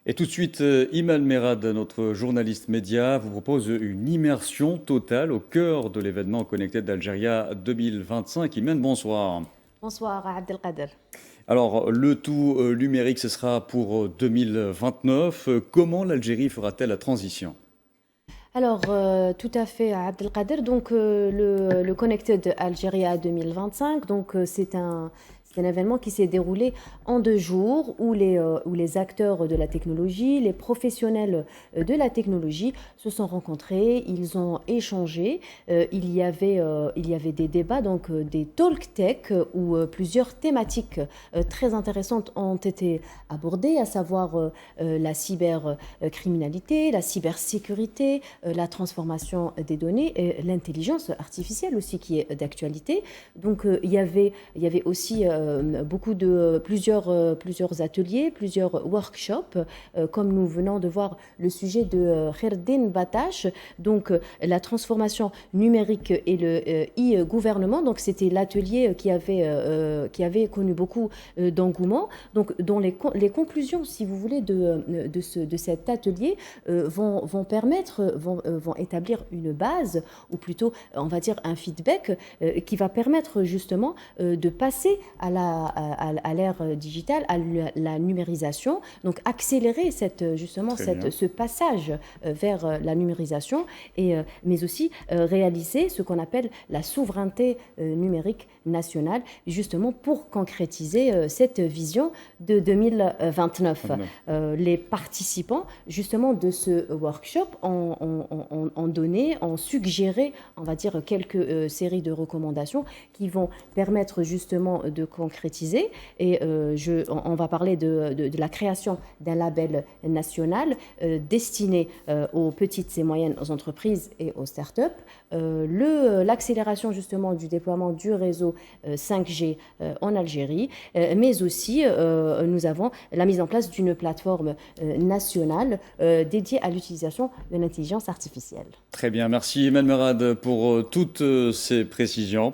Et tout de suite, Iman Merad, notre journaliste média, vous propose une immersion totale au cœur de l'événement connecté d'Algérie 2025. Iman, bonsoir. Bonsoir Abdelkader. Alors, le tout numérique, ce sera pour 2029. Comment l'Algérie fera-t-elle la transition? Alors, tout à fait Abdelkader. Donc, le Connected Algeria 2025, donc c'est un événement qui s'est déroulé en 2 jours où les acteurs de la technologie, les professionnels de la technologie se sont rencontrés, ils ont échangé. Il y avait des débats, donc des talk tech où plusieurs thématiques très intéressantes ont été abordées, à savoir la cybercriminalité, la cybersécurité, la transformation des données et l'intelligence artificielle aussi qui est d'actualité. Donc il y avait aussi plusieurs ateliers, plusieurs workshops, comme nous venons de voir le sujet de Kherdin Batache, donc la transformation numérique et le e-gouvernement. Donc c'était l'atelier qui avait connu beaucoup d'engouement. Donc dans les conclusions, si vous voulez, de cet atelier vont établir une base, ou plutôt, on va dire, un feedback qui va permettre justement de passer à l'ère digitale, à la numérisation, donc accélérer Très bien. ce passage vers la numérisation, mais aussi réaliser ce qu'on appelle la souveraineté numérique nationale, justement pour concrétiser cette vision de 2029. 29. Les participants justement de ce workshop ont donné, ont suggéré, on va dire, quelques séries de recommandations qui vont permettre justement de concrétiser. On va parler de la création d'un label national destiné aux petites et moyennes entreprises et aux startups, l'accélération justement du déploiement du réseau 5G en Algérie, mais aussi nous avons la mise en place d'une plateforme nationale dédiée à l'utilisation de l'intelligence artificielle. Très bien. Merci, Iman Merad, pour toutes ces précisions.